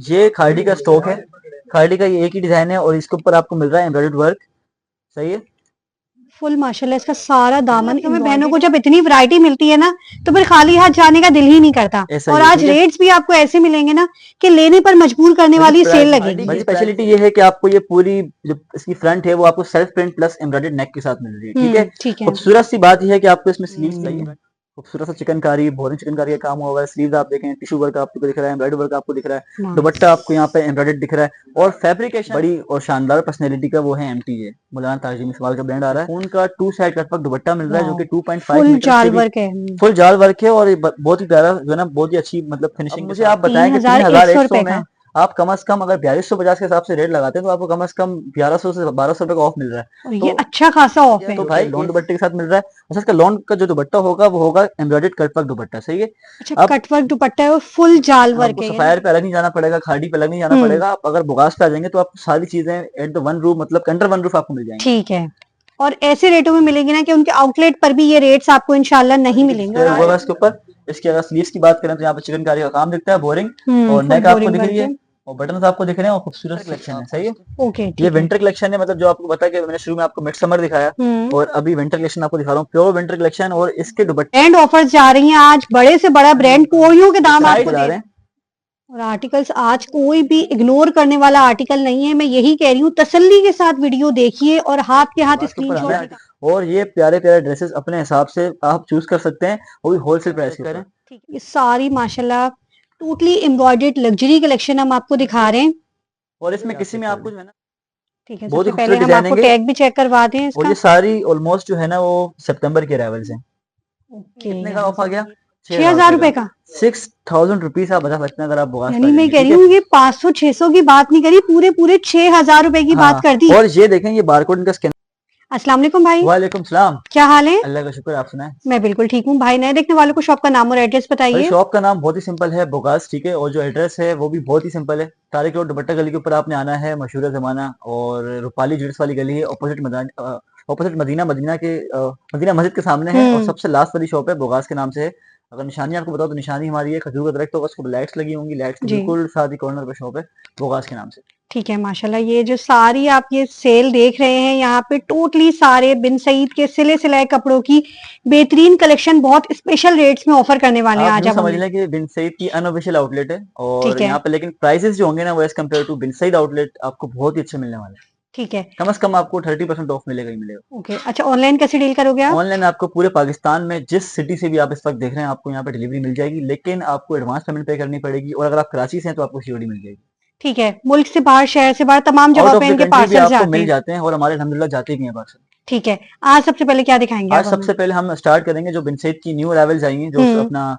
ये खाड़ी का स्टॉक है, खाड़ी का ये एक ही डिजाइन है और इसके ऊपर आपको मिल रहा है एम्ब्रॉयडर्ड वर्क। सही है, फुल माशाल्लाह इसका सारा दामन। हमें बहनों को जब इतनी वैरायटी मिलती है ना तो फिर खाली हाथ जाने का दिल ही नहीं करता। ऐसा और ही है, आज ठीक है। रेट्स भी आपको ऐसे मिलेंगे ना कि लेने पर मजबूर करने वाली सेल लगेगी। भाई स्पेशलिटी ये है कि आपको ये पूरी जो इसकी फ्रंट है वो आपको सेल्फ प्रिंट प्लस एम्ब्रॉयडर्ड नेक के साथ मिल रही है, ठीक है। ठीक है। खूबसूरत सी बात यह है कि आपको इसमें स्लीव्स चाहिए, खूबसूरत सा चिकनकारी, बोरिंग चिकनकारी का काम हुआ है। स्लीव्स आप देखें, टिश्यू वर्क आपको दिख रहा है, एम्ब्रॉयडर्ड वर्क आपको दिख रहा है, दुपट्टा आपको यहाँ पे एम्ब्रॉयडर्ड दिख रहा है और फैब्रिकेशन बड़ी और शानदार पर्सनैलिटी का वो है एमटीजे, मौलाना ताजिम इकबाल का ब्रांड आ रहा है। उनका 2 साइड कट वर्क दुपट्टा मिल रहा है जो कि 2.5 फुल मीटर जाल वर्क है। फुल जाल वर्क है और बहुत ही प्यारा जो है ना, बहुत ही अच्छी मतलब फिनिशिंग। मुझे आप बताएं कि 3100 में आप कम से कम अगर 4250 के हिसाब से रेट लगाते हैं तो आपको कम से कम 1100 से 1200 रुपए का ऑफ मिल रहा है। ये अच्छा खासा ऑफ है। तो भाई लॉन दुपट्टे के साथ मिल रहा है। अच्छा, इसका लॉन का जो दुपट्टा होगा वो होगा एम्ब्रॉयडर्ड कटवर्क दुपट्टा। सही है। अच्छा, कटवर्क दुपट्टा है और फुल जाल वर्क है। सफायर पे अलग नहीं जाना पड़ेगा, खाड़ी पे अलग नहीं जाना पड़ेगा। आप अगर बुगास पे आ जाएंगे तो आपको सारी चीजें एट द वन रूफ मतलब अंडर वन रूफ आपको मिल जाएंगी। ठीक है। और ऐसे रेटों में मिलेंगे ना कि उनके आउटलेट पर भी ये रेट्स आपको इंशाल्लाह नहीं मिलेंगे। और इसके ऊपर इसकी अगर स्लीव्स की बात करें तो यहाँ पे चिकनकारी का काम दिखता है, बोरिंग और नेक आपको दिख रही है और बटन आपको दिख रहे हैं और खूबसूरत कलेक्शन है। सही है। ओके, ये विंटर कलेक्शन है, मतलब जो आपको बता के मैंने शुरू में आपको मिड समर दिखाया और अभी विंटर कलेक्शन आपको दिखा रहा हूँ, प्योर विंटर कलेक्शन। और इसके दुपट्टे ब्रांड ऑफर्स जा रही हैं आज, बड़े से बड़ा ब्रांड कोरियों के दाम आपको जा रहे हैं। और आर्टिकल्स आज कोई भी इग्नोर करने वाला आर्टिकल नहीं है। मैं यही कह रही हूँ, तसल्ली के साथ वीडियो देखिए और हाथ के हाथ स्क्रीनशॉट। और ये प्यारे प्यारे ड्रेसेस अपने हिसाब से आप चूज कर सकते हैं, वो भी होलसेल प्राइस के ऊपर। ये सारी माशाल्लाह टोटली एम्ब्रॉयडर्ड लग्जरी कलेक्शन हम आपको दिखा रहे हैं। और इसमें किसी में आपको जो है ना, ठीक है, बहुत ही सबसे पहले हम आपको टैग भी चेक करवा दें इसका। और ये सारी ऑलमोस्ट जो है ना वो सितंबर के अराइवल्स हैं। ओके, कितने का ऑफ आ गया? 6000 रुपए का। 6000 रुपीज आप बता सकते हैं अगर आप बुगास यानी मैं कह रही हूँ ये 500-600 की बात नहीं करी, पूरे पूरे 6000 रुपए की बात कर दी। और ये देखें ये बारकोड इनका स्कैन। अस्सलाम वालेकुम भाई। वालेकुम सलाम। क्या हाल है? अल्लाह का शुक्र, आप सुनाएं। मैं बिल्कुल ठीक हूँ भाई। नए देखने वालों को शॉप का नाम और एड्रेस बताइए। शॉप का नाम बहुत ही सिंपल है, बुगास, ठीक है। और जो एड्रेस है वो भी बहुत ही सिंपल है, तारिक रोड दुपट्टा गली के ऊपर आपने आना है, मशहूर जमाना और रूपाली ज्वेल्स वाली गली है, ऑपोजिट मदीना मदीना के मदीना मस्जिद के सामने है और सबसे लास्ट वाली शॉप है, बुगास के नाम से है। अगर निशानी आपको बताओ तो निशानी हमारी है खजूर का दरख्त होगा, उसको लाइट्स लगी होंगी, लाइट्स के बिल्कुल साथ ही कॉर्नर पे शॉप है, बुगास के नाम से। ठीक है माशाल्लाह। ये जो सारी आप ये सेल देख रहे हैं यहाँ पे टोटली सारे बिन सईद के सिले सिलाए कपड़ों की बेहतरीन कलेक्शन बहुत स्पेशल रेट्स में ऑफर करने वाले हैं आज। आप समझ लें कि बिन सईद की अनऑफिशियल आउटलेट है और यहाँ पे लेकिन प्राइसेस जो होंगे ना वो as compare to Bin Saeed outlet आपको बहुत ही अच्छे मिलने वाले हैं। ठीक है, कम से कम आपको 30% ऑफ मिलेगा ही मिलेगा। ओके। अच्छा, ऑनलाइन कैसे डील करोगे आप? ऑनलाइन आपको पूरे पाकिस्तान में जिस सिटी से भी आप इस वक्त देख रहे हैं आपको यहाँ पे डिलीवरी मिल जाएगी, लेकिन आपको एडवांस पेमेंट पे करनी पड़ेगी और अगर आप कराची से हैं तो आपको सीओडी मिल जाएगी। ठीक है, मुल्क से बाहर, शहर से बाहर, तमाम जगह पे इनके पार्सल मिल जाते हैं और हमारे अल्हम्दुलिल्लाह जाते भी हैं पार्सल। ठीक है, आज सबसे पहले क्या दिखाएंगे? आज सबसे पहले हम स्टार्ट करेंगे जो बिन सईद की न्यू अराइवल्स आई हैं, जो अपना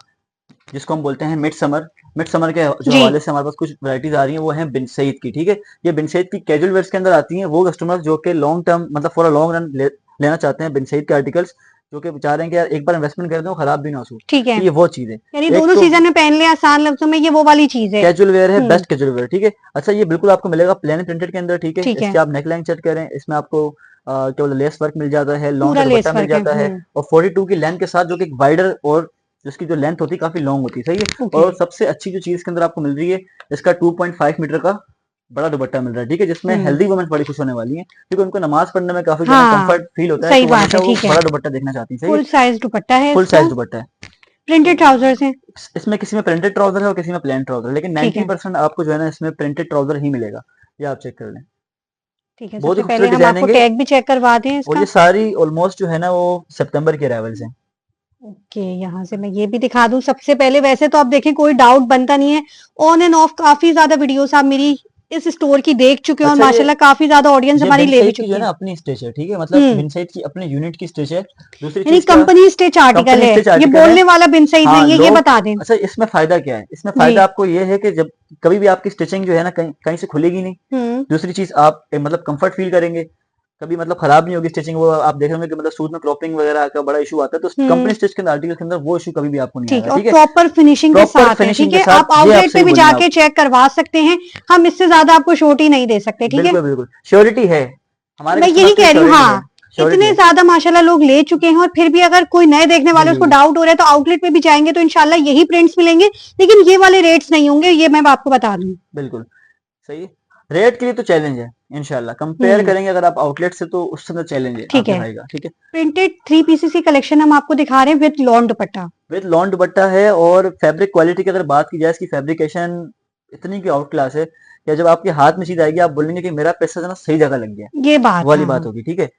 जिसको हम बोलते हैं मिड समर के जो हवाले से हमारे पास कुछ वैरायटीज आ रही हैं वो हैं बिन सईद की। ठीक है, ये बिन सईद की कैजुअल वेयर्स के अंदर आती हैं। वो कस्टमर्स जो कि लॉन्ग टर्म मतलब फॉर अ लॉन्ग रन लेना चाहते हैं बिन सईद के आर्टिकल्स, जो कि चाह रहे हैं कि यार एक बार इन्वेस्टमेंट कर दो खराब भी ना हो। ठीक है, ये वो चीज है, यानी दोनों सीजन में पहन ले आसान लफ्जों में, ये वो वाली चीज है। कैजुअल वेयर है, बेस्ट कैजुअल वेयर। ठीक है, अच्छा ये बिल्कुल आपको मिलेगा प्लेन प्रिंटेड के अंदर। ठीक है, इसके आप नेकलाइन चेक करें, इसमें आपको क्या बोलते लेस वर्क मिल जाता है, लॉन्ग दुपट्टा मिल जाता है और 42 की लेंथ के साथ, जो कि वाइडर और जिसकी जो लेंथ होती है काफी लॉन्ग होती है। सही है। और सबसे अच्छी जो चीज के अंदर आपको मिल रही है, इसका 2.5 मीटर का बड़ा दुपट्टा मिल रहा है। ठीक है, जिसमें हेल्दी वुमेन बड़ी खुश होने वाली है क्योंकि उनको नमाज पढ़ने में काफी कंफर्ट फील होता है। सही बात है, ठीक है। बड़ा दुपट्टा देखना चाहती है। फुल साइज दुपट्टा है, फुल साइज दुपट्टा है। प्रिंटेड ट्राउजर्स हैं इसमें, किसी में प्रिंटेड ट्राउजर है और किसी में प्लेन ट्राउजर, लेकिन 90% आपको जो है ना इसमें प्रिंटेड ट्राउजर ही मिलेगा। ये आप चेक कर लें। ठीक है, सबसे पहले हम आपको टैग भी चेक करवा दें इसका। और ये सारी ऑलमोस्ट जो है ना वो सितंबर के अराइवल्स हैं। ओके, यहाँ से मैं ये भी दिखा दूं सबसे पहले। वैसे तो आप देखें कोई डाउट बनता नहीं है, ऑन एंड ऑफ काफी ज्यादा वीडियोस आप मेरी इस स्टोर की देख चुके हैं और माशाल्लाह काफी ज्यादा ऑडियंस हमारी ले भी चुकी है ना। अपनी स्टेज है, ठीक है, मतलब बिन सईद की अपने यूनिट की स्टेज है। दूसरी यानी कंपनी स्टेज आर्टिकल है, ये बोलने वाला बिन सईद नहीं है, ये बता दें। अच्छा, इसमें फायदा क्या है? इसमें फायदा आपको ये है कि जब कभी भी आपकी स्टिचिंग जो है ना कहीं से खुलेगी नहीं। दूसरी चीज आप मतलब कंफर्ट फील करेंगे, कभी मतलब खराब नहीं होगी स्टिचिंग। वो आप देख रहे होंगे कि मतलब सूट में क्रॉपिंग वगैरह का बड़ा इशू आता है, तो कंपनी स्टिच के आर्टिकल के अंदर वो इशू कभी भी आपको नहीं आएगा। ठीक है, प्रॉपर फिनिशिंग के साथ है। ठीक है, आप आउटलेट पे भी जाके चेक करवा सकते हैं, हम इससे ज्यादा आपको श्योरिटी नहीं दे सकते। ठीक है, बिल्कुल बिल्कुल श्योरिटी है हमारे, मैं यही कह रही हूँ। हाँ, इतने ज्यादा माशाल्लाह लोग ले चुके हैं, और फिर भी अगर कोई नए देखने वाले उसको डाउट हो रहा है तो आउटलेट पे भी जाएंगे तो इंशाल्लाह यही प्रिंट्स मिलेंगे, लेकिन ये वाले रेट्स नहीं होंगे, ये मैं आपको बता दूं। बिल्कुल सही। रेट के लिए तो चैलेंज है, इंशाल्लाह कंपेयर करेंगे अगर आप आउटलेट से तो उससे तो चैलेंज है। ठीक है, ठीक है। प्रिंटेड 3 पीसेस की कलेक्शन हम आपको दिखा रहे हैं with lawn dupatta. With lawn दुपट्टा है, और फैब्रिक क्वालिटी की अगर बात की जाए, इसकी फैब्रिकेशन इतनी की आउट क्लास है कि जब आपके हाथ में चीज आएगी आप बोलेंगे कि मेरा पैसा जो ना सही जगह लग गया, ये बात वाली बात होगी। ठीक है,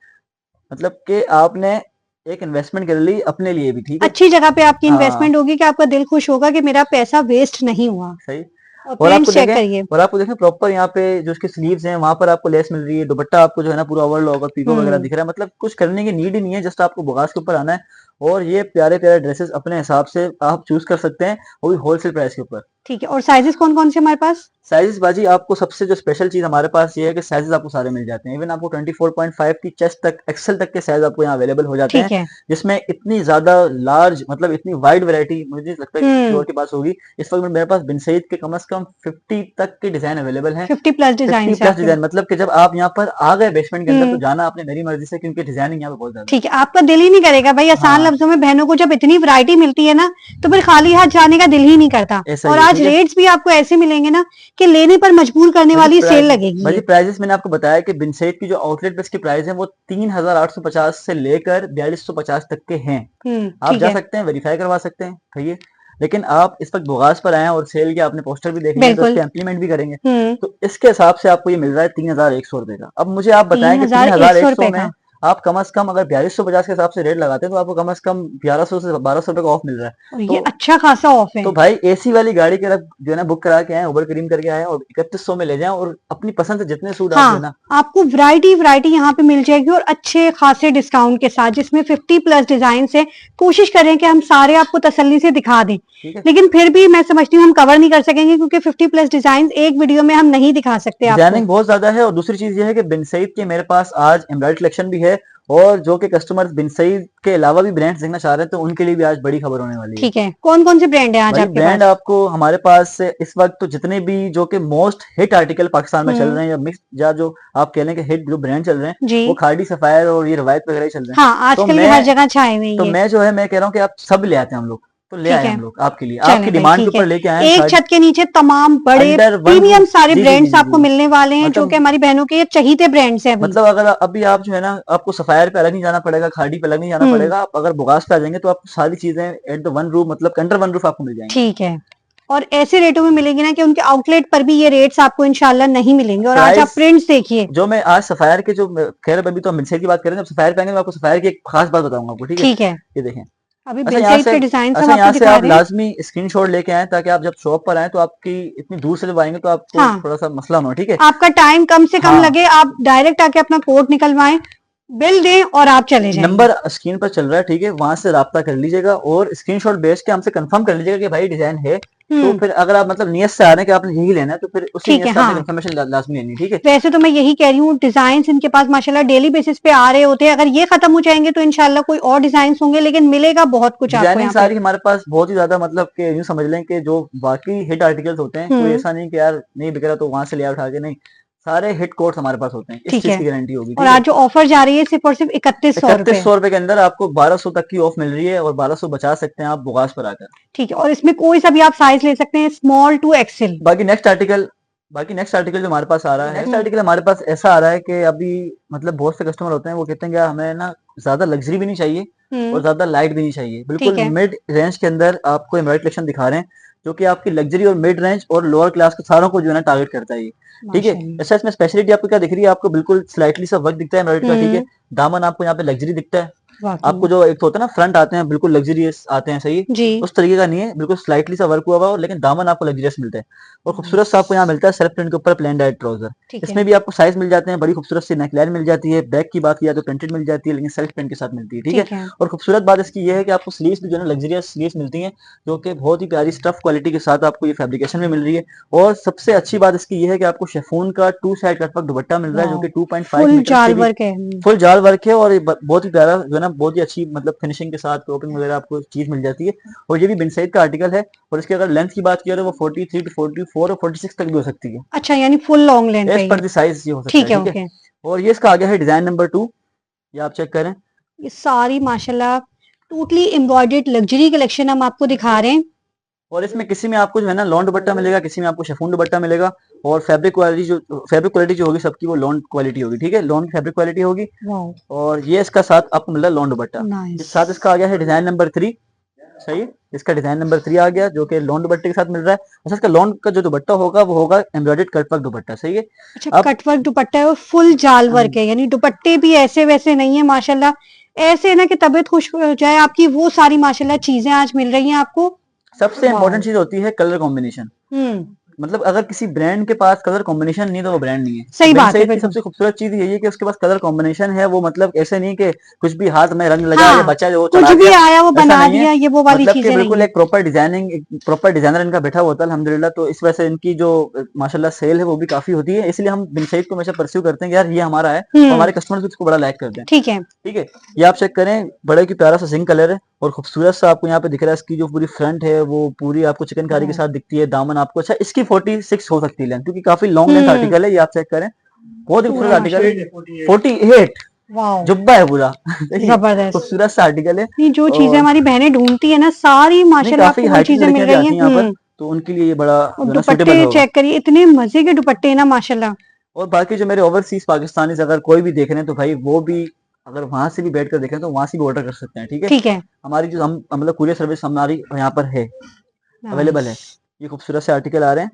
मतलब कि आपने एक इन्वेस्टमेंट कर ली अपने लिए भी, ठीक है, अच्छी जगह पे आपकी इन्वेस्टमेंट होगी कि आपका दिल खुश होगा कि मेरा पैसा वेस्ट नहीं हुआ। सही। और आपको चेक करिए, और आपको देखें प्रॉपर यहाँ पे जो उसके स्लीव्स हैं वहां पर आपको लेस मिल रही है, दुपट्टा आपको जो है ना पूरा ओवरलॉक और पीको वगैरह दिख रहा है, मतलब कुछ करने की नीड ही नहीं है, जस्ट आपको बुगास के ऊपर आना है और ये प्यारे प्यारे ड्रेसेस अपने हिसाब से आप चूज कर सकते हैं, वो भी होलसेल प्राइस के ऊपर। ठीक है, और साइजेस कौन कौन से हमारे पास? साइजेस बाजी आपको सबसे जो स्पेशल चीज हमारे पास ये है कि साइजेस आपको सारे मिल जाते हैं, इवन आपको 24.5 की चेस्ट तक एक्सेल तक के साइज आपको यहाँ अवेलेबल हो जाते हैं, जिसमें इतनी ज्यादा लार्ज मतलब इतनी वाइड वैरायटी मुझे लगता है किसी और के पास होगी। इस वक्त मेरे पास बिन सईद के कम से कम 50 तक के डिजाइन अवेलेबल हैं, 50 प्लस डिजाइन, मतलब कि जब आप यहाँ पर आ गए बेसमेंट के अंदर तो जाना आपने मेरी मर्जी से, क्योंकि डिजाइनिंग यहाँ पे बहुत ज्यादा। ठीक है, आपका दिल ही नहीं करेगा भाई, आसान लफ्जों में बहनों को जब इतनी वैरायटी मिलती है ना तो फिर खाली हाथ जाने का दिल ही नहीं करता। और आज रेट्स भी आपको ऐसे मिलेंगे ना कि लेने पर मजबूर करने वाली सेल लगेगी। भाई प्राइसेस मैंने आपको बताया कि बिन सईद की जो आउटलेट पे इसकी प्राइस है वो 3850 से लेकर 4250 तक के हैं। आप जा सकते हैं, वेरीफाई करवा सकते हैं भैया, लेकिन आप इस वक्त बुगास पर आए और सेल के आपने पोस्टर भी देखेंगे तो उसके इम्प्लीमेंट भी करेंगे, तो इसके हिसाब से आपको ये मिल रहा है 3100 रुपए का। अब मुझे आप बताएं कि 3100 में आप कम से कम अगर 4250 के हिसाब से रेट लगाते हैं तो आपको कम से कम 1100 से 1200 रुपए का ऑफ मिल रहा है, तो ये अच्छा खासा ऑफ है। तो भाई एसी वाली गाड़ी के जो है ना बुक करा के आए, उबर करीम करके आए और 3100 में ले जाएं और अपनी पसंद से जितने सूट आप लेना, आपको वैरायटी यहाँ पे मिल जाएगी और अच्छे खासे डिस्काउंट के साथ, जिसमें 50 प्लस डिजाइन है। कोशिश करें कि हम सारे आपको तसल्ली से दिखा दें, लेकिन फिर भी मैं समझती हूँ हम कवर नहीं कर सकेंगे क्योंकि 50 प्लस डिजाइन एक वीडियो में हम नहीं दिखा सकते। डिजाइनिंग बहुत ज्यादा है, और दूसरी चीज ये है कि बिन सईद के मेरे पास आज एम्ब्रॉयडरी कलेक्शन भी है, और जो कि कस्टमर्स बिन सईद के अलावा भी ब्रांड्स देखना चाह रहे हैं तो उनके लिए भी आज बड़ी खबर होने वाली है। ठीक है, कौन कौन से ब्रांड है आज आपके ब्रांड आपको हमारे पास इस वक्त तो जितने भी जो कि मोस्ट हिट आर्टिकल पाकिस्तान में चल रहे हैं या मिक्स या जो आप कह लें कि हिट जो ब्रांड चल रहे हैं वो खाड़ी सफायर और ये रवायत वगैरह चल रहे हैं। हाँ, आजकल हर जगह छाए हुए हैं। तो मैं जो है मैं कह रहा हूँ कि आप सब ले आते हैं, हम लोग तो ले आए हम लोग आपके लिए, आपकी डिमांड के ऊपर लेके आए। एक छत के नीचे तमाम बड़े प्रीमियम सारे ब्रांड्स आपको मिलने वाले हैं, जो कि हमारी बहनों के चहीते ब्रांड्स हैं। मतलब अगर अभी आप जो है ना आपको सफायर पे अलग नहीं जाना पड़ेगा, खाड़ी पे अलग नहीं जाना पड़ेगा, आप अगर बुगास पे आ जाएंगे तो आपको सारी चीजें एट द वन रूफ मतलब अंडर वन रूफ आपको मिल जाएंगी। ठीक है, और ऐसे रेटों में मिलेंगी ना कि उनके आउटलेट पर भी ये रेट्स आपको इंशाल्लाह नहीं मिलेंगे। और आज आप प्रिंट्स देखिए, जो मैं आज सफायर के जो खैर अभी तो हम मिलसेट की बात करें, जब सफायर पे आएंगे मैं आपको सफायर की एक खास बात बताऊंगा आपको। ठीक है, ये देखें अभी बिल्कुल पे डिजाइन सब यहाँ से आप लाजमी स्क्रीनशॉट लेके आए ताकि आप जब शॉप पर आए तो आपकी इतनी दूर से जब आएंगे तो आपको थोड़ा सा मसला ना हो। ठीक है, आपका टाइम कम से कम लगे, आप डायरेक्ट आके अपना कोड निकलवाएं, बिल दें और आप चले जाएं। नंबर स्क्रीन पर चल रहा है, ठीक है, वहां से राब्ता कर लीजिएगा और स्क्रीनशॉट भेज के हमसे कंफर्म कर लीजिएगा कि भाई डिजाइन है। तो फिर अगर आप मतलब नियत से आ रहे हैं कि आपने यही लेना है तो फिर उसी नियत से आपने इन्फॉर्मेशन लाजमी लेनी। ठीक है, वैसे तो मैं यही कह रही हूँ, डिजाइन इनके पास माशाल्लाह डेली बेसिस पे आ रहे होते हैं, अगर ये खत्म हो जाएंगे तो इंशाल्लाह कोई और डिजाइन होंगे, लेकिन मिलेगा बहुत कुछ आपको। डिजाइनिंग सारी हमारे पास बहुत ही ज्यादा, मतलब कि यूं समझ लें कि जो बाकी हिट आर्टिकल्स होते हैं कोई ऐसा नहीं कि यार नहीं बिक रहा तो वहां से ले उठा के, नहीं, सारे हिट कोड्स हमारे पास होते हैं, इस चीज की गारंटी होगी। और आज जो ऑफर जा रही है सिर्फ और सिर्फ 3100 रुपए के अंदर आपको 1200 तक की ऑफ मिल रही है और 1200 बचा सकते हैं आप बुगास पर आकर। ठीक है, और इसमें कोई सा भी आप साइज ले सकते हैं, स्मॉल टू एक्सेल। बाकी नेक्स्ट आर्टिकल जो हमारे पास आ रहा है, नेक्स्ट आर्टिकल हमारे पास ऐसा आ रहा है कि अभी मतलब बहुत से कस्टमर होते हैं वो कहते हैं कि हमें ना ज्यादा लग्जरी भी नहीं चाहिए और ज्यादा लाइट भी नहीं चाहिए, बिल्कुल मिड रेंज के अंदर आपको एम्ब्रॉयडरी कलेक्शन दिखा रहे हैं जो कि आपकी लग्जरी और मिड रेंज और लोअर क्लास के सारों को जो है ना टारगेट करता है। ठीक है, ऐसा इसमें स्पेशलिटी आपको क्या दिख रही है, आपको बिल्कुल स्लाइटली सा वर्क दिखता है एम्ब्रॉयडरी का। ठीक है, दामन आपको यहाँ पे लग्जरी दिखता है, आपको जो एक तो होता है ना फ्रंट आते हैं बिल्कुल लग्जरियस आते हैं, सही उस तरीके का नहीं है, बिल्कुल स्लाइटली सा वर्क हुआ हुआ लेकिन दामन आपको लग्जरियस मिलता है और खूबसूरत सा आपको यहाँ मिलता है सेल्फ प्रिंट के ऊपर प्लेन डाइट ट्राउजर। इसमें भी आपको साइज मिल जाते हैं, बड़ी खूबसूरत सी नेकलाइन मिल जाती है, बैक की बात किया तो प्रिंटेड मिल जाती है लेकिन सेल्फ प्रिंट के साथ मिलती है। ठीक है, और खूबसूरत बात इसकी ये है कि आपको स्लीव्स भी जो है लग्जरियस स्लीव्स मिलती है जो कि बहुत ही प्यारी स्टफ क्वालिटी के साथ आपको ये फैब्रिकेशन में मिल रही है। और सबसे अच्छी बात इसकी ये है कि आपको शेफून का 2 साइड कटवर्क दुपट्टा मिल रहा है जो कि 2.5 मीटर फुल जाल वर्क है और बहुत ही प्यारा जो है ना, बहुत ही अच्छी मतलब फिनिशिंग के साथ टॉपिंग वगैरह आपको चीज मिल जाती है। और ये भी बिन सईद का आर्टिकल है और इसकी अगर लेंथ की बात की तो वो 43 to 44 और 46 तक भी हो सकती है। अच्छा, यानी फुल लॉन्ग लेंथ है, पर साइज ये हो सकता है। ठीक है, और ये इसका आ गया है डिजाइन नंबर 2। ये आप चेक करें, ये सारी माशाल्लाह टोटली एम्ब्रॉयडर्ड लग्जरी कलेक्शन हम आपको दिखा रहे हैं। और इसमें किसी में आपको जो है ना लॉन दुपट्टा मिलेगा, किसी में आपको शिफॉन दुपट्टा मिलेगा, और फैब्रिक क्वालिटी जो होगी सबकी वो लॉन क्वालिटी होगी, ठीक है, लॉन की फैब्रिक क्वालिटी होगी। और ये इसका साथ आपको मिल रहा है लॉन दुपट्टा, साथ इसका आ गया है डिजाइन नंबर 3, सही है, इसका डिजाइन नंबर 3 आ गया जो कि लॉन दुपट्टे के साथ मिल रहा है। अच्छा, इसका लॉन का जो दुपट्टा होगा वो होगा एम्ब्रॉयडर्ड कटवर्क दुपट्टा, सही है। अच्छा, कटवर्क दुपट्टा है और फुल जाल वर्क है, यानी दुपट्टे भी ऐसे वैसे नहीं है माशाल्लाह, ऐसे ना कि तबीयत खुश हो जाए आपकी, वो सारी माशाल्लाह चीजें आज मिल रही हैं आपको। सबसे इम्पोर्टेंट चीज होती है कलर कॉम्बिनेशन। मतलब अगर किसी ब्रांड के पास कलर कॉम्बिनेशन नहीं तो वो ब्रांड नहीं है। सही बात है। सबसे खूबसूरत चीज यही है कि उसके पास कलर कॉम्बिनेशन है, वो मतलब ऐसे नहीं कि कुछ भी हाथ में रंग लगा या बच्चा जो कुछ भी आया वो बना दिया, ये वो वाली चीजें नहीं है। बिल्कुल एक प्रॉपर डिजाइनिंग, एक प्रॉपर डिजाइनर इनका बैठा होता है अल्हम्दुलिल्लाह। तो इस वजह से इनकी जो माशाल्लाह सेल है वो भी काफी होती है, इसलिए हम बिन सईद को हमेशा परस्यू करते हैं कि यार ये हमारा है, और हमारे कस्टमर भी इसको बड़ा लाइक करते हैं। ठीक है, ठीक है। ये आप चेक करें, बड़े की प्यारा सा जिंक कलर है और खूबसूरत सा आपको यहाँ पे दिख रहा है। इसकी जो पूरी फ्रंट है वो पूरी आपको चिकनकारी के साथ दिखती है, दामन आपको, अच्छा इसकी 46 हो सकती है लेंथ, क्योंकि काफी लॉन्ग लेंथ आर्टिकल है। ये आप चेक करें, बहुत ही खूबसूरत आर्टिकल है, 48 जुब्बा है पूरा, जबरदस्त खूबसूरत सा आर्टिकल है। ये जो चीजें हमारी बहनें ढूंढती है ना सारी माशाल्लाह काफी हाई चीजें मिल रही हैं, तो उनके लिए ये बड़ा दुपट्टे चेक करिए, इतने मजे के दुपट्टे ना माशाल्लाह। और बाकी जो मेरे ओवरसीज पाकिस्तानी अगर कोई भी देख रहे हैं तो भाई वो भी अगर वहां से भी बैठ कर देखें तो वहां से भी ऑर्डर कर सकते हैं, ठीक है, ठीक है। हमारी जो हम मतलब कुरियर सर्विस हमारी यहाँ पर है, अवेलेबल है। ये खूबसूरत से आर्टिकल आ रहे हैं,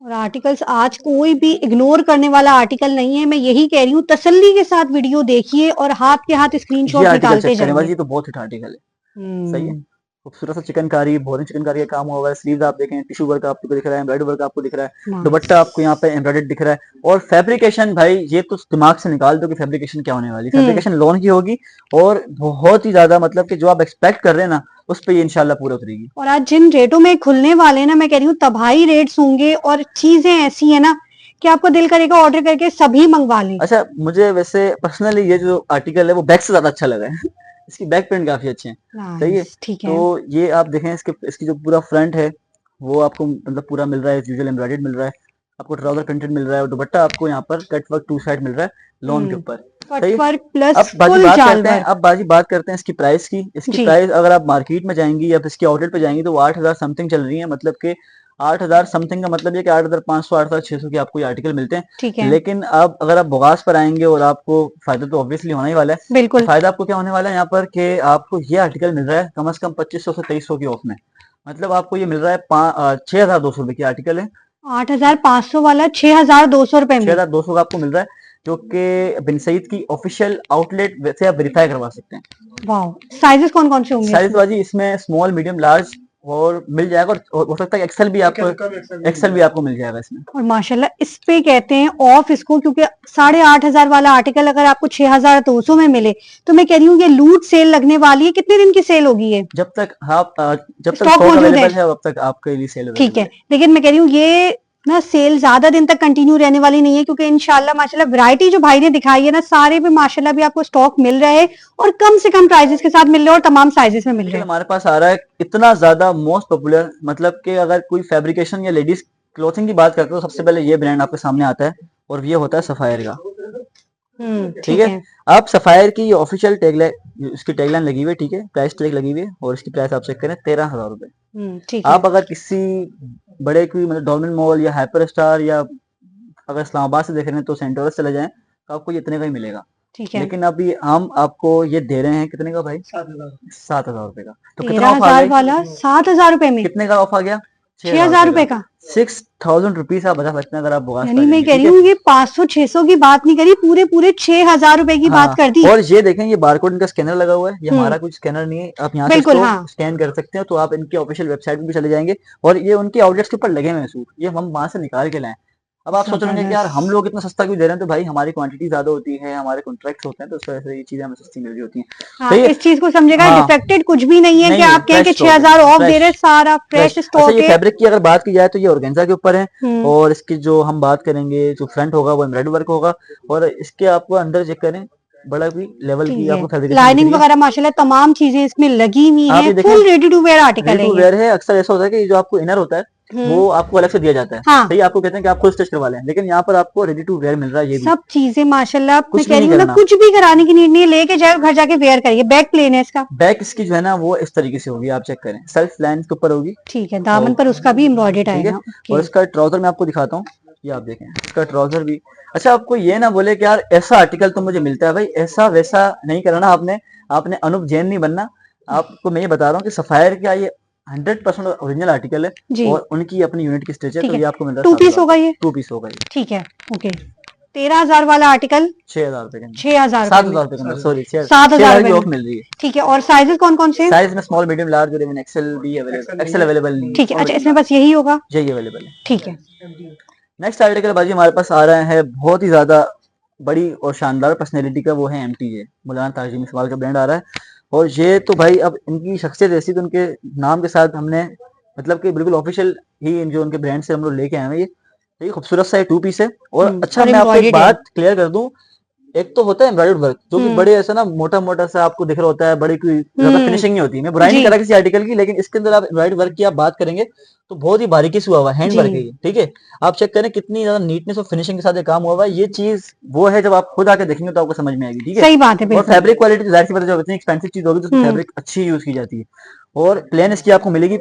और आर्टिकल्स आज कोई भी इग्नोर करने वाला आर्टिकल नहीं है, मैं यही कह रही हूँ, तसल्ली के साथ वीडियो देखिए और हाथ के हाथ स्क्रीनशॉट निकालते जाइए। ये तो बहुत हिट आर्टिकल है, सही है, खूबसूरत सा चिकनकारी, बोरिंग चिकनकारी का काम हुआ है। स्लीव्स आप देखें, टिश्यू वर्क आपको दिख रहा है, एम्ब्रॉयडरी वर्क आपको दिख रहा है, दुपट्टा आपको यहाँ पे एम्ब्रॉयडर्ड दिख रहा है। और फैब्रिकेशन भाई ये तो दिमाग से निकाल दो कि फैब्रिकेशन क्या होने वाली, फैब्रिकेशन लॉन की होगी और बहुत ही ज्यादा, मतलब कि जो आप एक्सपेक्ट कर रहे हैं ना उस पर ये इंशाल्लाह पूरा उतरेगी। और आज जिन रेटों में खुलने वाले हैं ना, मैं कह रही हूँ तबाही रेट्स होंगे, और चीजें ऐसी है ना कि आपको दिल करेगा ऑर्डर करके सभी मंगवा लें। अच्छा, मुझे वैसे पर्सनली ये जो आर्टिकल है वो बैक से ज्यादा अच्छा लगा है इसकी बैक प्रिंट काफी अच्छे हैं, सही है, ठीक है। तो ये आप देखें, इसकी जो पूरा फ्रंट है वो आपको मतलब पूरा मिल रहा है, यूजुअल एम्ब्रॉयडर्ड मिल रहा है आपको, ट्राउजर प्रिंटेड मिल रहा है, और दुपट्टा आपको यहाँ पर कट वर्क 2 साइड मिल रहा है लॉन के ऊपर, सही है। अब बाजी बात करते हैं इसकी प्राइस की। इसकी प्राइस अगर आप मार्केट में जाएंगी या इसकी आउटलेट पे जाएंगी तो वो 8,000 समथिंग चल रही है, मतलब के 8,000 समथिंग का मतलब ये कि 8,500 8,600 के आपको ये आर्टिकल मिलते हैं, ठीक है। लेकिन अब अगर आप बुगास पर आएंगे और आपको फायदा तो ऑब्वियसली होना ही वाला है, बिल्कुल। तो फायदा आपको क्या होने वाला है यहाँ पर कि आपको ये आर्टिकल मिल रहा है कम से कम 2500 से 2300 की ऑफ में, मतलब आपको ये मिल रहा है 6,200 रुपए की आर्टिकल है, 8,500 वाला 6,200 रुपए में, 6,200 का आपको मिल रहा है, जो कि बिन सईद की ऑफिशियल आउटलेट से आप वेरीफाई करवा सकते हैं। वाह, साइजेस कौन कौन से होंगे? साइज बाजी इसमें स्मॉल, मीडियम, लार्ज और मिल जाएगा, और हो सकता है एक्सेल भी आपको मिल जाएगा इसमें। और माशाल्लाह इस पे कहते हैं ऑफ इसको, क्योंकि 8,500 वाला आर्टिकल अगर आपको 6,200 में मिले तो मैं कह रही हूँ ये लूट सेल लगने वाली है। कितने दिन की सेल होगी ये? जब तक स्टॉक मौजूद है तब तक आपके लिए सेल, ठीक है। लेकिन मैं कह रही हूँ ये ना सेल ज्यादा दिन तक कंटिन्यू रहने वाली नहीं है, क्योंकि इंशाल्लाह माशाल्लाह वैरायटी जो भाई ने दिखाई है ना सारे पे माशाल्लाह भी आपको स्टॉक मिल रहा है, और कम से कम प्राइसेस के साथ मिल रहे हैं, और तमाम साइजेस में मिल रहे हैं। हमारे पास आ रहा है इतना ज्यादा मोस्ट पॉपुलर, मतलब कि अगर कोई फैब्रिकेशन या लेडीज क्लोथिंग की बात करते हो तो सबसे पहले ये ब्रांड आपके सामने आता है, और ये होता है सफायर का, ठीक है। आप सफायर की ऑफिशियल टैगलाइन, इसकी टैगलाइन लगी हुई है, ठीक है, प्राइस टैग लगी हुई है, और इसकी प्राइस आप चेक करें 13,000 रुपए। आप अगर किसी बड़े कोई मतलब डॉर्मेंट मॉल या हाइपर स्टार या अगर इस्लामाबाद से देख रहे हैं तो सेंटोरस चले जाएं तो आपको ये इतने का ही मिलेगा, ठीक है। लेकिन अभी हम आपको ये दे रहे हैं कितने का भाई? 7,000 रुपए का। तो कितना ऑफ आ गया? 7,000 रुपए में कितने का ऑफ आ गया? 6,000 रुपए का। 6,000 रुपीज आप बता सकते हैं अगर आप बुगास, यानी मैं कह रही हूँ ये 500-600 की बात नहीं करी, पूरे 6,000 रुपए की बात कर दी। और ये देखें, ये बारकोड इनका स्कैनर लगा हुआ है, ये हमारा कुछ स्कैनर नहीं है, आप यहाँ से स्कैन कर सकते हैं, तो आप इनकी ऑफिशियल वेबसाइट पे भी चले जाएंगे, और ये उनके आउटलेट्स के ऊपर लगे हुए हैं सूट, ये हम वहां से निकाल के लाए। अब आप सोच रहे हैं कि यार हम लोग इतना सस्ता क्यों दे रहे हैं, तो भाई हमारी क्वांटिटी ज्यादा होती है, हमारे कॉन्ट्रैक्ट्स होते हैं, तो उस वजह से ये चीजें हमें सस्ती मिल रही होती हैं। हाँ, इस चीज को समझेगा, डिफेक्टेड कुछ भी नहीं है कि आप कहें कि 6,000 ऑफ दे रहे, सारा फ्रेश स्टॉक है। ये फैब्रिक की अगर बात की जाए तो ये ऑर्गेन्जा के ऊपर है, और इसकी जो हम बात करेंगे जो फ्रंट होगा वो एम्ब्रॉयडरी वर्क होगा, और इसके आपको अंदर चेक करें बड़ा भी लेवल की आपको फैब्रिक, लाइनिंग वगैरह माशाल्लाह तमाम चीजें इसमें लगी हुई हैं, full ready to wear article है। अक्सर ऐसा होता है कि जो आपको इनर होता है वो आपको अलग से दिया जाता है। हाँ। सही, आपको कहते हैं कि आप खुद स्टिच करवा लें, लेकिन यहाँ पर आपको रेडी टू वेयर मिल रहा है। ये सब चीजें माशाल्लाह, मैं कुछ कह रही हूँ ना, कुछ भी कराने की नीड नहीं है, लेके जाए घर जाके वेयर करिए। बैक प्लेन है इसका, बैक इसकी जो है ना वो इस तरीके से होगी, आप चेक करें, सेल्फ लाइन के ऊपर होगी। ठीक है, दामन पर उसका भी एम्ब्रॉयडर्ड आएगा। और इसका ट्राउजर मैं आपको दिखाता हूँ, ये आप देखें इसका ट्राउजर भी। अच्छा, आपको ये ना बोले कि यार ऐसा आर्टिकल तो मुझे मिलता है, भाई ऐसा वैसा नहीं करना आपने, आपने अनूप जैन नहीं बनना। आपको मैं ये बता रहा हूँ कि सफायर का ये 100% ओरिजिनल आर्टिकल है और उनकी अपनी यूनिट की स्टिच है, तो ये आपको मिल रहा है 2 पीस होगा, ये 2 पीस होगा ये। ठीक है, ओके। 13,000 वाला आर्टिकल 6,000 रुपए का, 6,000 7,000 रुपए का, सॉरी 7,000 की ऑफ मिल रही है। ठीक है, और साइजेस कौन कौन से हैं? साइज में स्मॉल, मीडियम, लार्ज और इवन एक्सेल भी अवेलेबल, एक्सेल अवेलेबल नहीं है। ठीक है, अच्छा इसमें बस यही होगा? यही अवेलेबल है। ठीक है, नेक्स्ट आर्टिकल बाजी हमारे पास आ रहा है, बहुत ही ज्यादा बड़ी और शानदार पर्सनैलिटी का, वो है MTJ, मौलाना ताजिम इकबाल का ब्रांड आ रहा है। और ये तो भाई अब इनकी शख्सियत ऐसी, तो उनके नाम के साथ हमने मतलब कि बिल्कुल ऑफिशियल ही जो उनके ब्रांड से हम लोग लेके आए हैं। ये खूबसूरत सा 2 पीस है। और अच्छा, मैं आपको एक बात क्लियर कर दूं, एक तो होता है एम्ब्रॉयडर्ड वर्क जो कि बड़े ऐसा ना मोटा मोटा सा आपको दिख रहा होता है, बड़ी कोई ज्यादा फिनिशिंग नहीं होती है। मैं बुराई नहीं कर रहा किसी आर्टिकल की, लेकिन इसके अंदर आप एम्ब्रॉयडर्ड वर्क की आप बात करेंगे तो बहुत ही बारीकी से हुआ हुआ है, हैंड वर्क है ये, ठीक है। आप चेक करें कितनी ज्यादा नीटनेस और फिनिशिंग के साथ ये काम हुआ हुआ है। ये चीज वो है, जब आप खुद आके देखेंगे तो आपको समझ में आएगी, ठीक है। सही बात है। और फैब्रिक क्वालिटी जाहिर सी बात है, जब इतनी एक्सपेंसिव चीज होगी तो फैब्रिक अच्छी यूज की जाती है। और प्लेन इसकी आपको मिलेगी,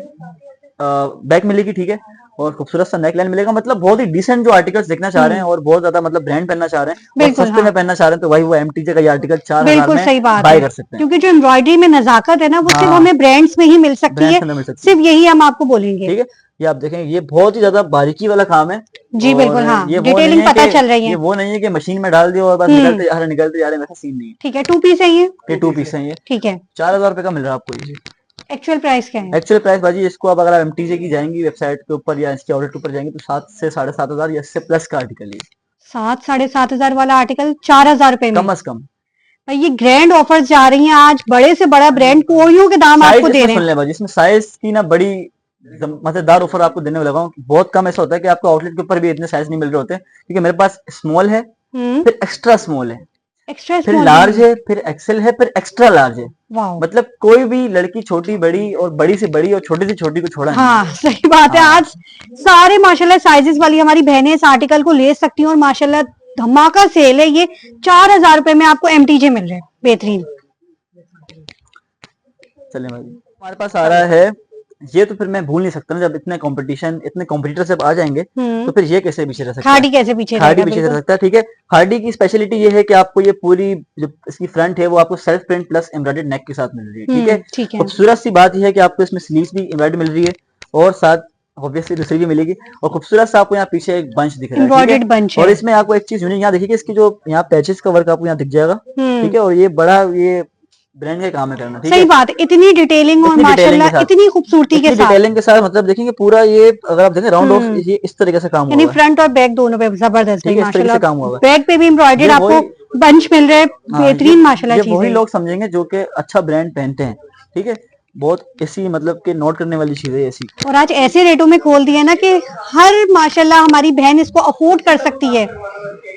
बैक मिलेगी, ठीक है। और खूबसूरत सा नेक लाइन मिलेगा, मतलब बहुत ही डिसेंट जो आर्टिकल्स देखना चाह रहे हैं और बहुत ज्यादा मतलब ब्रांड पहनना चाह रहे हैं और सस्ते में पहनना चाह रहे हैं, तो वही वो MTJ का ये आर्टिकल 4,000 में बाय कर सकते हैं। क्योंकि जो एम्ब्रॉयडरी में नजाकत है ना, वो सिर्फ हमें ब्रांड्स में ही मिल सकती है, सिर्फ यही हम आपको बोलेंगे, ठीक है। ये आप देखें, ये बहुत ही ज्यादा बारीकी वाला काम है जी, बिल्कुल। हाँ, ये डिटेलिंग पता चल रही है। ये वो नहीं है कि मशीन में डाल दिया और बस निकलते जा रहे हैं, वैसा सीन नहीं है। ठीक है, 2 पीस है ये 2 पीस है ये, ठीक है। 4,000 रुपए का मिल रहा है आपको ये। एक्चुअल प्राइस क्या है? एक्चुअल प्राइस बाजी इसको आप अगर आप MTJ की जाएंगी वेबसाइट के ऊपर या इसके आउटलेट के ऊपर जाएंगे तो 7 से 7,500 या इससे प्लस का आर्टिकल है। 7,500 वाला आर्टिकल 4,000 रुपए में, कम से कम। ये ग्रैंड ऑफर्स जा रही हैं आज, बड़े से बड़ा ब्रांड कोरियो के दाम आपको दे रहे हैं। सुन ले बाजी, इसमें साइज की ना बड़ी मजेदार ऑफर आपको देने लगा हूँ। बहुत कम ऐसा होता है कि आपको आउटलेट के ऊपर भी इतने साइज नहीं मिल रहे होते, क्योंकि मेरे पास स्मॉल है, फिर एक्स्ट्रा स्मॉल है, फिर लार्ज है, फिर एक्सेल है, फिर एक्स्ट्रा लार्ज है। मतलब कोई भी लड़की छोटी बड़ी और बड़ी से बड़ी और छोटी से छोटी को छोड़ा हाँ, नहीं। सही बात है। आज सारे माशाल्लाह साइजेस वाली हमारी बहनें इस आर्टिकल को ले सकती हैं और माशाल्लाह धमाका सेल है ये। 4,000 रुपए में आपको MTJ मिल रहे हैं, बेहतरीन। चलिए भाई, हमारे पास आ रहा है ये, तो फिर मैं भूल नहीं सकता ना, जब इतने कंपटीशन, इतने कॉम्पिटिटर सब आ जाएंगे तो फिर ये कैसे पीछे रह सकता है, खाड़ी कैसे पीछे रह सकता है, ठीक है। खाड़ी की स्पेशलिटी ये है कि आपको ये पूरी जो इसकी फ्रंट है वो आपको सेल्फ प्रिंट प्लस एम्ब्रॉयडर्ड नेक के साथ मिल रही है, ठीक है। खूबसूरत सी बात यह है कि आपको इसमें स्लीव्स भी एम्ब्रॉयडर्ड मिल रही है और साथ ऑब्वियसली दूसरी भी मिलेगी। और खूबसूरत सा आपको यहाँ पीछे एक बंच दिख रहा है, ठीक है। और इसमें आपको एक चीज यूनिक यहाँ देखिए, इसकी जो यहाँ पैचेस का वर्क आपको यहाँ दिख जाएगा, ठीक है। और ये बड़ा ये ब्रांड के काम है करना, ठीक है। सही बात है, इतनी डिटेलिंग और माशाल्लाह इतनी खूबसूरती के साथ, डिटेलिंग के साथ, मतलब देखेंगे पूरा ये, अगर आप देखें राउंड ऑफ, ये इस तरीके से काम हुआ है, फ्रंट और बैक दोनों पे जबरदस्त माशाल्लाह काम हुआ है। बैक पे भी एम्ब्रॉयडर्ड आपको बंच मिल रहा है, बेहतरीन माशाल्लाह चीज़ है। वही लोग समझेंगे जो कि अच्छा ब्रांड पहनते हैं, ठीक है। बहुत ऐसी मतलब कि नोट करने वाली चीज है ऐसी, और आज ऐसे रेटों में खोल दिया ना कि हर माशाल्लाह हमारी बहन इसको अफोर्ड कर सकती है।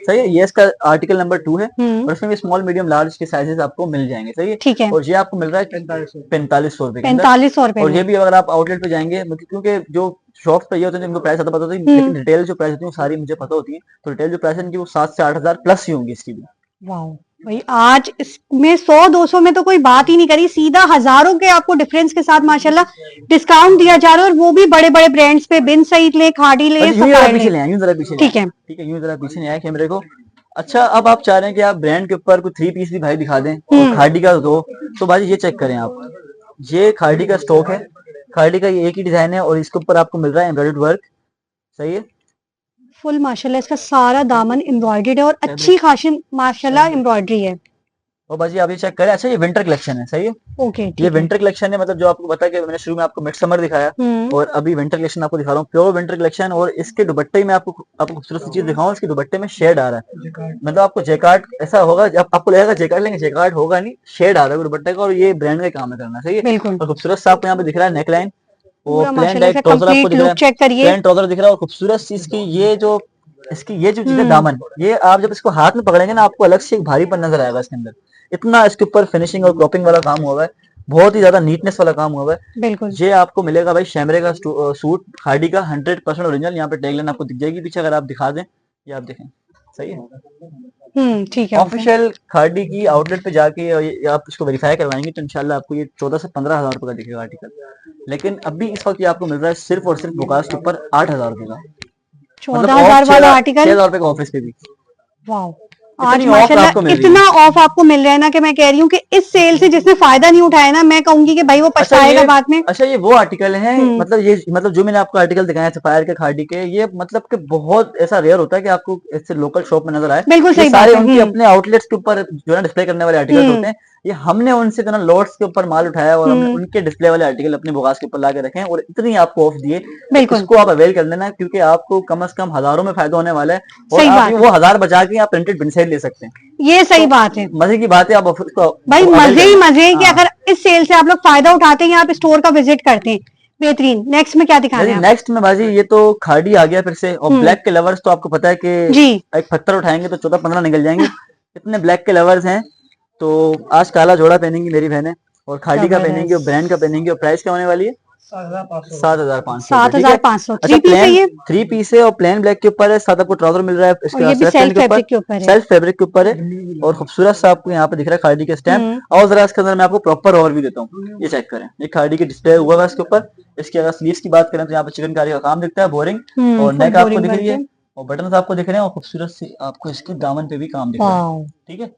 सही है, ये इसका आर्टिकल नंबर 2 है और इसमें भी स्मॉल मीडियम लार्ज के साइजेस आपको मिल जाएंगे, सही है, ठीक है। और ये आपको मिल रहा है 4500 रुपए, 4500 रुपए। और ये भी अगर आप आउटलेट पे जाएंगे, क्योंकि जो शॉप्स पे ये होते हैं इनको प्राइस ज्यादा पता होती है, लेकिन रिटेल जो प्राइस होती है वो सारी मुझे पता होती है। तो रिटेल जो प्राइस है इनकी वो 7 से 8,000 प्लस ही होंगी इसकी भी। वाह भाई, आज इसमें 100-200 में तो कोई बात ही नहीं करी, सीधा हजारों के आपको डिफरेंस के साथ माशाल्लाह डिस्काउंट दिया जा रहा है, और वो भी बड़े बड़े ब्रांड्स पे, बिन सईद ले, खाड़ी ले, यूं जरा पीछे ले, ठीक है, ठीक है, यूं जरा पीछे नहीं आया कैमरे को। अच्छा, अब आप चाह रहे हैं कि आप ब्रांड के ऊपर कोई 3 पीस भी भाई दिखा दें और खाड़ी का दो, तो भाई ये चेक करें आप, ये खाड़ी का स्टॉक है, खाड़ी का ये एक ही डिजाइन है और इसके ऊपर आपको मिल रहा है एम्ब्रॉयडर्ड वर्क, सही है, फुल माशाल्लाह इसका सारा दामन एम्ब्रॉयडर्ड है और अच्छी खासी माशाल्लाह एम्ब्रॉयडरी है। और बाजी आप ये चेक करें। अच्छा, ये विंटर कलेक्शन है, सही है, ओके, ये विंटर कलेक्शन है, मतलब जो आपको पता है कि मैंने शुरू में आपको मिड समर दिखाया और अभी विंटर कलेक्शन आपको दिखा रहा हूँ, प्योर विंटर कलेक्शन। और इसके दुपट्टे में आपको खूबसूरत सी चीज दिखाऊं, इसके दुपट्टे में शेड आ रहा है, मतलब आपको जैकार्ड ऐसा होगा, जब आपको लगेगा जैकार्ड लेंगे, जैकार्ड होगा नहीं, शेड आ रहा है दुपट्टे का, और ये ब्रांड का काम है करना, सही है। और खूबसूरत सा आपको यहाँ पे दिख रहा है नेकलाइन, और प्लेन टाइप ट्राउजर आपको दिख रहा है, प्लेन ट्राउजर दिख रहा है, और खूबसूरत सी इसकी ये जो चीज है दामन, ये आप जब इसको हाथ में पकड़ेंगे ना आपको अलग से एक भारीपन नजर आएगा इसके अंदर, इतना इसके ऊपर फिनिशिंग और क्रॉपिंग वाला काम हुआ है। बहुत ही ज्यादा नीटनेस वाला काम हुआ है। बिल्कुल। ये आपको मिलेगा भाई शैमरे का सूट खादी का 100% ओरिजिनल। यहाँ पे टैगलाइन आपको दिख जाएगी पीछे, अगर आप दिखा दें, ये आप देखें, सही है। ठीक है। ऑफिशियल खादी की आउटलेट पे जाके आप इसको वेरीफाई करवाएंगे तो इंशाल्लाह आपको ये 14 से 15 हजार रुपए का दिखेगा आर्टिकल। लेकिन अभी इस वक्त ये आपको मिल रहा है सिर्फ और सिर्फ बुकास के ऊपर 8 हजार रुपए का। 14,000 वाला आर्टिकल 6 हजार रुपए का ऑफिस पे भी। वाह, आज माशाल्लाह इतना ऑफ आपको मिल रहा है ना कि मैं कह रही हूँ कि इस सेल से जिसने फायदा नहीं उठाया ना, मैं कहूंगी कि भाई वो पछताएगा बाद में। अच्छा, ये वो आर्टिकल है, मतलब जो मैंने आपको आर्टिकल दिखाया सफायर के खादी के, ये मतलब कि बहुत ऐसा रेयर होता है कि आपको इससे लोकल शॉप में नजर आए। बिल्कुल सही सारे उनके अपने आउटलेट्स के ऊपर जो है डिस्प्ले करने वाले आर्टिकल होते हैं। ये हमने उनसे जो ना लॉट्स के ऊपर माल उठाया और हमने उनके डिस्प्ले वाले आर्टिकल अपने बुगास के ऊपर ला के रखे हैं और इतनी आपको ऑफ दिए। इसको आप अवेल कर लेना क्योंकि आपको कम से कम हजारों में फायदा होने वाला है और आप वो 1000 बचा के आप प्रिंटेड बिन साइड ले सकते हैं। ये सही बात है, मजे की बात है। आप भाई मजे ही मजे कि अगर इस सेल से आप लोग फायदा उठाते हैं, आप स्टोर का विजिट करते हैं। बेहतरीन। नेक्स्ट में क्या दिखा रहे हैं? नेक्स्ट में बाजी ये तो खादी आ गया फिर से, और ब्लैक के लवर्स तो आपको पता है कि एक पत्थर उठाएंगे तो 14-15 निकल जाएंगे। इतने ब्लैक के लवर्स हैं तो आज काला जोड़ा पहनेंगी मेरी बहनें और खादी का पहनेंगी और ब्रांड का पहनेंगी। और प्राइस क्या होने वाली है? 7,500। थ्री पीस है और प्लेन ब्लैक के ऊपर है। साथ आपको ट्राउजर मिल रहा है इसके सेल्फ फैब्रिक के ऊपर है और खूबसूरत सा आपको यहाँ पे दिख रहा है खादी के स्टैम्प। और जरा इसके अंदर मैं आपको प्रॉपर ओवरव्यू देता हूँ, ये चेक करें। ये खादी की डिस्प्ले हुआ है इसके ऊपर। इसकी अगर स्लीव्स की बात करें तो यहाँ पे चिकनकारी का काम दिखता है, बोरिंग, और नेक आपको दिख रही है और बटन आपको दिख रहे हैं और खूबसूरत से आपको इसके दामन पे भी काम दिख रहा है। ठीक है,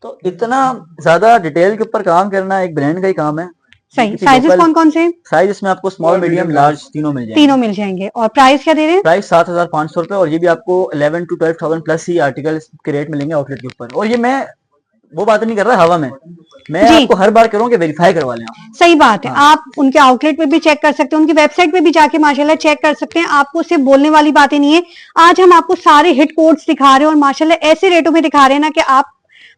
तो इतना ज्यादा डिटेल के ऊपर काम करना एक ब्रांड का ही काम है। सही। साइजेस कौन कौन से? साइज इसमें आपको स्मॉल, मीडियम, लार्ज तीनों मिल जाएंगे। और प्राइस क्या दे रहे हैं? प्राइस 7,500 रुपए और ये भी आपको 11 to 12,000 प्लस ही आर्टिकल के रेट मिलेंगे आउटलेट के ऊपर। और ये मैं वो बात नहीं कर रहा हवा में, मैं आपको हर बार कह रहा हूँ कि वेरीफाई करवा लें। सही बात है। आप उनके आउटलेट पे भी चेक कर सकते हैं, उनकी वेबसाइट पे भी जाके माशाल्लाह चेक कर सकते हैं। आपको सिर्फ बोलने वाली बातें नहीं है। आज हम आपको सारे हिट कोड्स दिखा रहे हैं और माशाल्लाह ऐसे रेटों में दिखा रहे हैं ना कि आप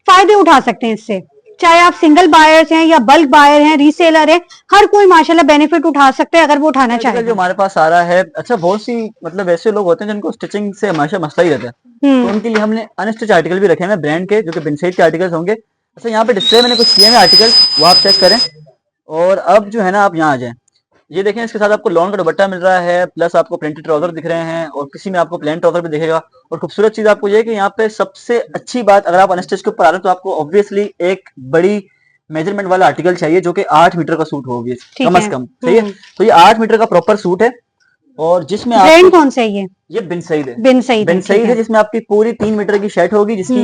फायदे उठा सकते हैं इससे। चाहे आप सिंगल बायर्स हैं या बल्क बायर हैं, रीसेलर है, हर कोई माशाल्लाह बेनिफिट उठा सकते हैं अगर वो उठाना चाहे। जो हमारे पास आ रहा है, अच्छा बहुत सी मतलब ऐसे लोग होते हैं जिनको स्टिचिंग से हमेशा मसला ही रहता है, तो उनके लिए हमने अनस्टिच आर्टिकल भी रखे हैं ब्रांड के, जो कि बिनसाइड के आर्टिकल्स होंगे। अच्छा, यहाँ पे डिस्प्ले मैंने कुछ किए हैं आर्टिकल, वो आप चेक करें। और अब जो है ना आप यहाँ आ जाए, ये देखें, इसके साथ आपको लॉन का दुपट्टा मिल रहा है, प्लस आपको प्रिंटेड ट्राउजर दिख रहे हैं और किसी में आपको प्लेन ट्राउजर भी दिखेगा। और खूबसूरत चीज आपको ये है कि यहाँ पे सबसे अच्छी बात, अगर आप अनस्टिच के ऊपर आ रहे हैं तो आपको ऑब्वियसली एक बड़ी मेजरमेंट वाला आर्टिकल चाहिए जो कि 8 मीटर का सूट होगी कम से कम। सही है, तो ये 8 मीटर का प्रॉपर सूट है और जिसमें ब्रांड कौन सा है? ये बिन सईद है। बिन सईद है, जिसमें आपकी पूरी 3 मीटर की शर्ट होगी, जिसकी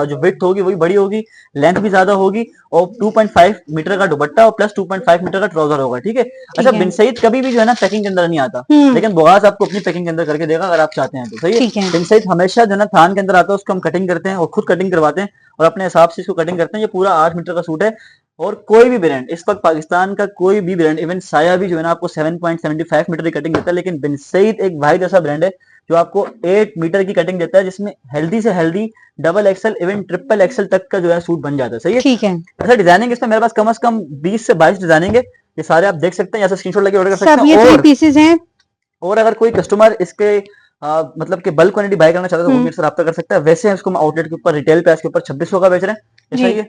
जो विड्थ होगी वही बड़ी होगी, लेंथ भी ज्यादा होगी और 2.5 मीटर का दुपट्टा और प्लस 2.5 मीटर का ट्राउजर होगा। ठीक है। अच्छा, बिन सईद कभी भी जो है ना पैकिंग के अंदर नहीं आता, लेकिन बुगास आपको अपनी पैकिंग के अंदर करके देगा अगर आप चाहते हैं तो। सही है। बिन सईद हमेशा जो है ना थान के अंदर आता है, उसको हम कटिंग करते हैं और खुद कटिंग करवाते हैं और अपने हिसाब से इसको कटिंग करते हैं। ये पूरा 8 मीटर का सूट है और कोई भी ब्रांड इस वक्त पाकिस्तान का कोई भी ब्रांड, इवन साया भी जो है ना आपको 7.75 मीटर की कटिंग देता है, लेकिन बिन सईद एक भाई जैसा ब्रांड है जो आपको 8 मीटर की कटिंग देता है, जिसमें हेल्दी से healthy double XL even triple XL तक का जो है सूट बन जाता है। सही है। ठीक है। अच्छा, डिजाइनिंग इसमें मेरे पास कम से कम 20 से 22 डिजाइनिंग है, ये सारे आप देख सकते हैं, यहाँ से स्क्रीनशॉट लेके ऑर्डर कर सकते हैं। और पीसेस हैं। और अगर कोई कस्टमर इसके मतलब कि बल्क क्वांटिटी बाय करना चाहता है तो वो मेरे से रब्ता कर सकता है। वैसे उसको हम आउटलेट के ऊपर रिटेल प्राइस के ऊपर 2600 का बेच रहे हैं। सही है।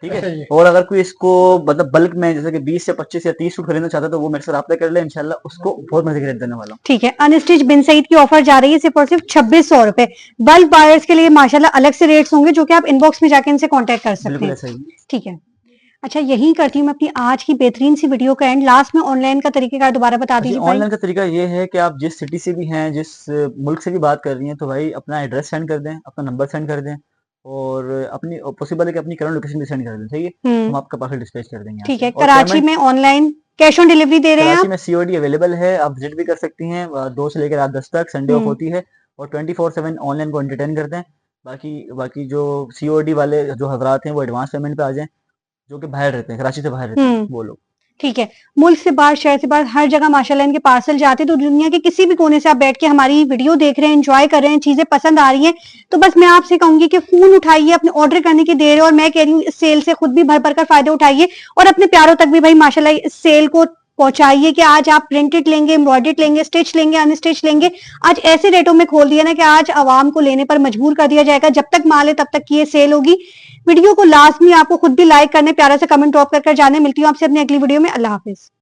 ठीक है। और अगर कोई इसको मतलब बल्क में जैसे कि 20 या 25 या 30 सूट खरीदना चाहता है तो वो मेरे से रब्ता कर ले, इंशाल्लाह उसको बहुत मजे के रेट देने वाला हूं। ठीक है। अनस्टिच बिन सईद की ऑफर जा रही है सिर्फ और सिर्फ 2600 रुपए। बल्क बायर्स के लिए माशाल्लाह अलग से रेट्स होंगे जो कि आप इनबॉक्स में जाके इनसे कांटेक्ट कर सकते हैं। ठीक है। अच्छा, यही करती हूँ मैं अपनी आज की बेहतरीन सी वीडियो का एंड। लास्ट में ऑनलाइन का तरीका दोबारा बता दीजिए। ऑनलाइन का तरीका ये है कि आप जिस सिटी से भी हैं, जिस मुल्क से भी बात कर रही हैं, तो भाई अपना एड्रेस सेंड कर दें, अपना नंबर सेंड कर दें और अपनी पॉसिबल है कि अपनी करंट लोकेशन भी सेंड कर दें। सही है। हम आपका पार्सल डिस्पैच कर देंगे। ठीक है। कराची में ऑनलाइन कैश ऑन डिलीवरी दे रहे हैं? कराची में सीओडी अवेलेबल है, आप विजिट भी कर सकती हैं 2 से लेकर रात 10 तक, संडे ऑफ होती है और 24/7 ऑनलाइन को एंटरटेन करते हैं। बाकी जो सीओडी वाले जो हजरात हैं वो एडवांस पेमेंट पे आ जाएं, जो कि बाहर रहते हैं, कराची से बाहर रहते हैं वो लोग। ठीक है। मुल्क से बाहर, शहर से बाहर, हर जगह माशाल्लाह इनके पार्सल जाते हैं। तो दुनिया के किसी भी कोने से आप बैठ के हमारी वीडियो देख रहे हैं, एंजॉय कर रहे हैं, चीजें पसंद आ रही हैं, तो बस मैं आपसे कहूंगी कि फोन उठाइए, अपने ऑर्डर करने की देर है और मैं कह रही हूँ इस सेल से खुद भी भर भर कर फायदे उठाइए और अपने प्यारों तक भी भाई माशाल्लाह इस सेल को पहुंचाइए कि आज आप प्रिंटेड लेंगे, एम्ब्रॉयडेड लेंगे, स्टिच लेंगे, अनस्टिच लेंगे। आज ऐसे रेटों में खोल दिया ना कि आज आवाम को लेने पर मजबूर कर दिया जाएगा। जब तक माल है तब तक की ये सेल होगी। वीडियो को लाजमी आपको खुद भी लाइक करने, प्यारा सा कमेंट ड्रॉप कर जाने। मिलती हूँ आपसे अपनी अगली वीडियो में। अल्लाह हाफिज।